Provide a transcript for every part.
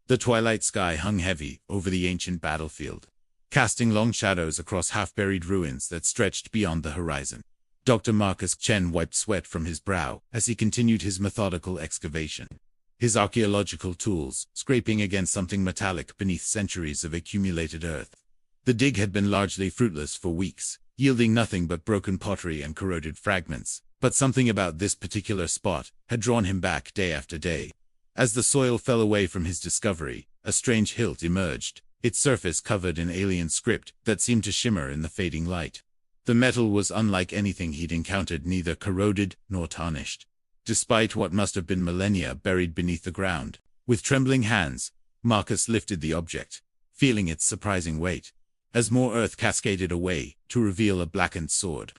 The twilight sky hung heavy over the ancient battlefield, casting long shadows across half-buried ruins that stretched beyond the horizon. Dr. Marcus Chen wiped sweat from his brow as he continued his methodical excavation, his archaeological tools scraping against something metallic beneath centuries of accumulated earth. The dig had been largely fruitless for weeks, yielding nothing but broken pottery and corroded fragments, but something about this particular spot had drawn him back day after day. As the soil fell away from his discovery, a strange hilt emerged, its surface covered in alien script that seemed to shimmer in the fading light. The metal was unlike anything he'd encountered, neither corroded nor tarnished, despite what must have been millennia buried beneath the ground. With trembling hands, Marcus lifted the object, feeling its surprising weight, as more earth cascaded away to reveal a blackened sword.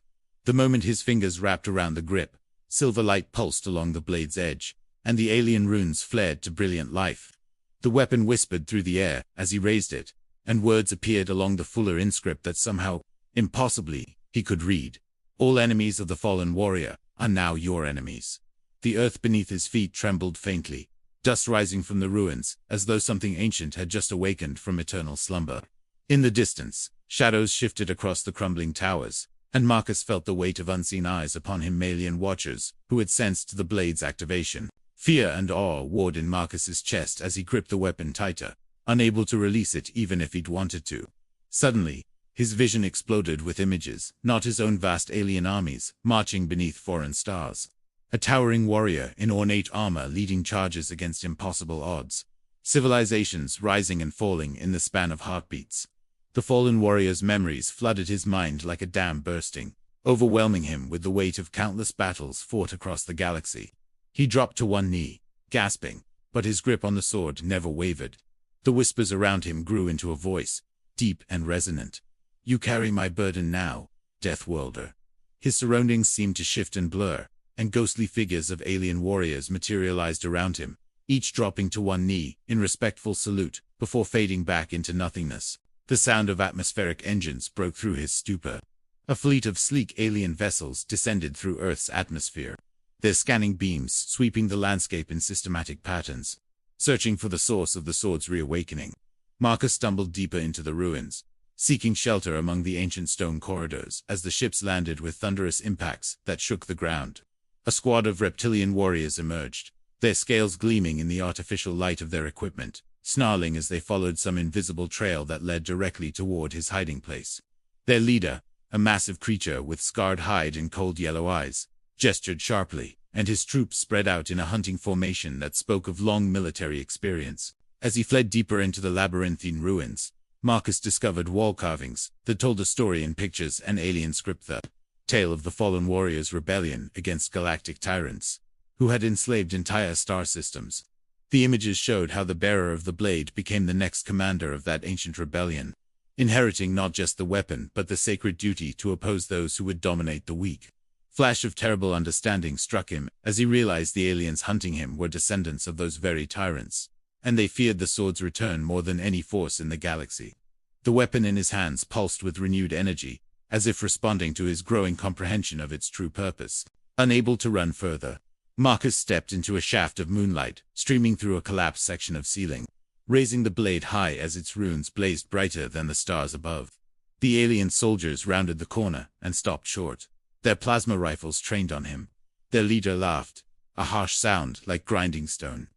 The moment his fingers wrapped around the grip, silver light pulsed along the blade's edge, and the alien runes flared to brilliant life. The weapon whispered through the air as he raised it, and words appeared along the fuller inscript that somehow, impossibly, he could read. All enemies of the fallen warrior are now your enemies. The earth beneath his feet trembled faintly, dust rising from the ruins as though something ancient had just awakened from eternal slumber. In the distance, shadows shifted across the crumbling towers, and Marcus felt the weight of unseen eyes upon him, alien watchers who had sensed the blade's activation. Fear and awe warred in Marcus's chest as he gripped the weapon tighter, unable to release it even if he'd wanted to. Suddenly, his vision exploded with images, not his own vast alien armies, marching beneath foreign stars. A towering warrior in ornate armor leading charges against impossible odds. Civilizations rising and falling in the span of heartbeats. The fallen warrior's memories flooded his mind like a dam bursting, overwhelming him with the weight of countless battles fought across the galaxy. He dropped to one knee, gasping, but his grip on the sword never wavered. The whispers around him grew into a voice, deep and resonant. "You carry my burden now, deathworlder." His surroundings seemed to shift and blur, and ghostly figures of alien warriors materialized around him, each dropping to one knee in respectful salute before fading back into nothingness. The sound of atmospheric engines broke through his stupor. A fleet of sleek alien vessels descended through Earth's atmosphere, their scanning beams sweeping the landscape in systematic patterns, searching for the source of the sword's reawakening. Marcus stumbled deeper into the ruins, seeking shelter among the ancient stone corridors as the ships landed with thunderous impacts that shook the ground. A squad of reptilian warriors emerged, their scales gleaming in the artificial light of their equipment, snarling as they followed some invisible trail that led directly toward his hiding place. Their leader, a massive creature with scarred hide and cold yellow eyes, gestured sharply, and his troops spread out in a hunting formation that spoke of long military experience. As he fled deeper into the labyrinthine ruins, Marcus discovered wall carvings that told a story in pictures and alien script, the tale of the fallen warriors' rebellion against galactic tyrants, who had enslaved entire star systems. The images showed how the bearer of the blade became the next commander of that ancient rebellion, inheriting not just the weapon but the sacred duty to oppose those who would dominate the weak. Flash of terrible understanding struck him as he realized the aliens hunting him were descendants of those very tyrants, and they feared the sword's return more than any force in the galaxy. The weapon in his hands pulsed with renewed energy, as if responding to his growing comprehension of its true purpose. Unable to run further, Marcus stepped into a shaft of moonlight, streaming through a collapsed section of ceiling, raising the blade high as its runes blazed brighter than the stars above. The alien soldiers rounded the corner and stopped short, their plasma rifles trained on him. Their leader laughed, a harsh sound like grinding stone.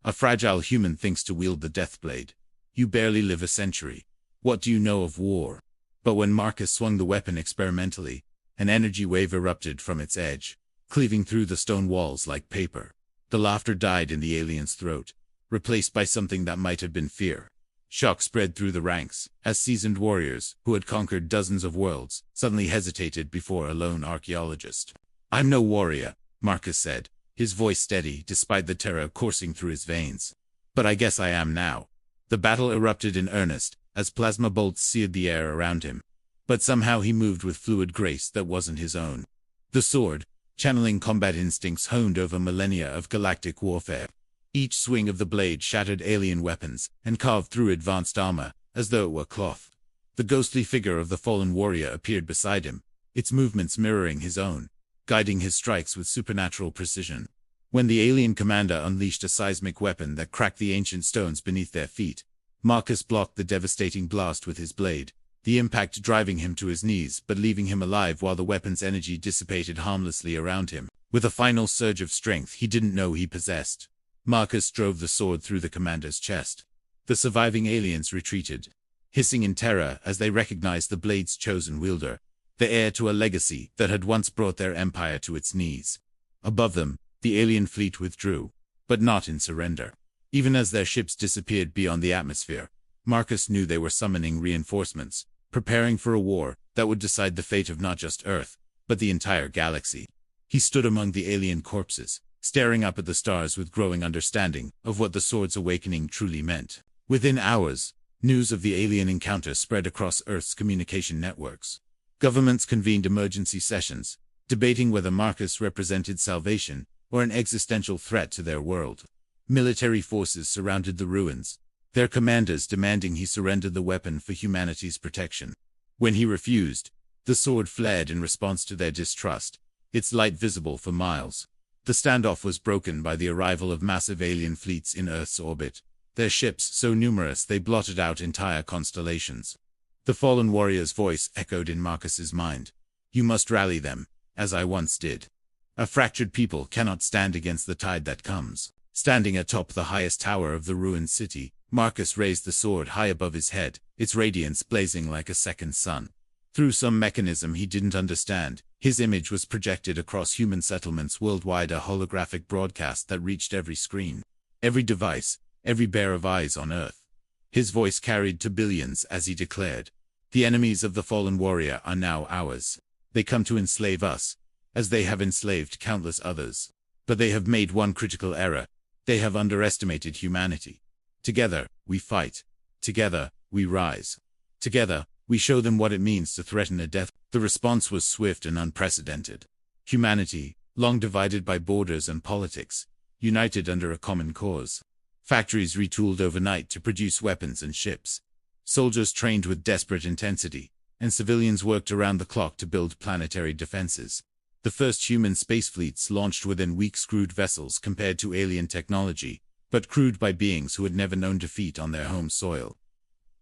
"A fragile human thinks to wield the death blade. You barely live a century. What do you know of war?" But when Marcus swung the weapon experimentally, an energy wave erupted from its edge, cleaving through the stone walls like paper. The laughter died in the alien's throat, replaced by something that might have been fear. Shock spread through the ranks, as seasoned warriors, who had conquered dozens of worlds, suddenly hesitated before a lone archaeologist. "I'm no warrior," Marcus said, his voice steady despite the terror coursing through his veins. "But I guess I am now." The battle erupted in earnest, as plasma bolts seared the air around him. But somehow he moved with fluid grace that wasn't his own. The sword, channeling combat instincts honed over millennia of galactic warfare. Each swing of the blade shattered alien weapons and carved through advanced armor, as though it were cloth. The ghostly figure of the fallen warrior appeared beside him, its movements mirroring his own, guiding his strikes with supernatural precision. When the alien commander unleashed a seismic weapon that cracked the ancient stones beneath their feet, Marcus blocked the devastating blast with his blade, the impact driving him to his knees but leaving him alive while the weapon's energy dissipated harmlessly around him. With a final surge of strength he didn't know he possessed, Marcus drove the sword through the commander's chest. The surviving aliens retreated, hissing in terror as they recognized the blade's chosen wielder, the heir to a legacy that had once brought their empire to its knees. Above them, the alien fleet withdrew, but not in surrender. Even as their ships disappeared beyond the atmosphere, Marcus knew they were summoning reinforcements, preparing for a war that would decide the fate of not just Earth, but the entire galaxy. He stood among the alien corpses, staring up at the stars with growing understanding of what the sword's awakening truly meant. Within hours, news of the alien encounter spread across Earth's communication networks. Governments convened emergency sessions, debating whether Marcus represented salvation or an existential threat to their world. Military forces surrounded the ruins, their commanders demanding he surrender the weapon for humanity's protection. When he refused, the sword fled in response to their distrust, its light visible for miles. The standoff was broken by the arrival of massive alien fleets in Earth's orbit, their ships so numerous they blotted out entire constellations. The fallen warrior's voice echoed in Marcus's mind. "You must rally them, as I once did. A fractured people cannot stand against the tide that comes." Standing atop the highest tower of the ruined city, Marcus raised the sword high above his head, its radiance blazing like a second sun. Through some mechanism he didn't understand, his image was projected across human settlements worldwide, a holographic broadcast that reached every screen, every device, every pair of eyes on Earth. His voice carried to billions as he declared, "The enemies of the fallen warrior are now ours. They come to enslave us, as they have enslaved countless others. But they have made one critical error. They have underestimated humanity. Together, we fight. Together, we rise. Together, we show them what it means to threaten a death." The response was swift and unprecedented. Humanity, long divided by borders and politics, united under a common cause. Factories retooled overnight to produce weapons and ships. Soldiers trained with desperate intensity, and civilians worked around the clock to build planetary defenses. The first human space fleets launched within weeks, crude vessels compared to alien technology, but crewed by beings who had never known defeat on their home soil.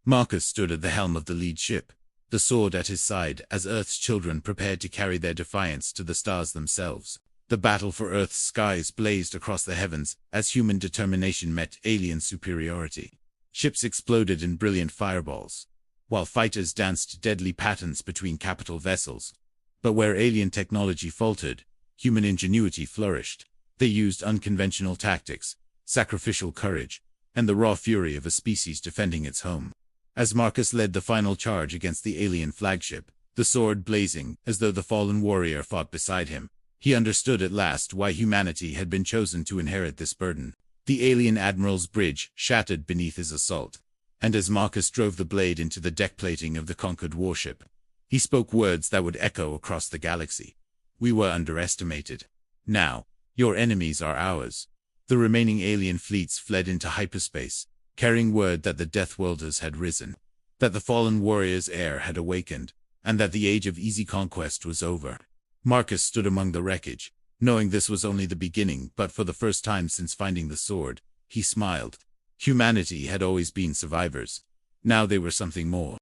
Marcus stood at the helm of the lead ship, the sword at his side as Earth's children prepared to carry their defiance to the stars themselves. The battle for Earth's skies blazed across the heavens as human determination met alien superiority. Ships exploded in brilliant fireballs, while fighters danced deadly patterns between capital vessels. But where alien technology faltered, human ingenuity flourished. They used unconventional tactics, sacrificial courage, and the raw fury of a species defending its home. As Marcus led the final charge against the alien flagship, the sword blazing as though the fallen warrior fought beside him, he understood at last why humanity had been chosen to inherit this burden. The alien admiral's bridge shattered beneath his assault, and as Marcus drove the blade into the deck plating of the conquered warship, he spoke words that would echo across the galaxy. "We were underestimated. Now, your enemies are ours." The remaining alien fleets fled into hyperspace, carrying word that the deathworlders had risen, that the fallen warrior's heir had awakened, and that the age of easy conquest was over. Marcus stood among the wreckage, knowing this was only the beginning, but for the first time since finding the sword, he smiled. Humanity had always been survivors. Now they were something more.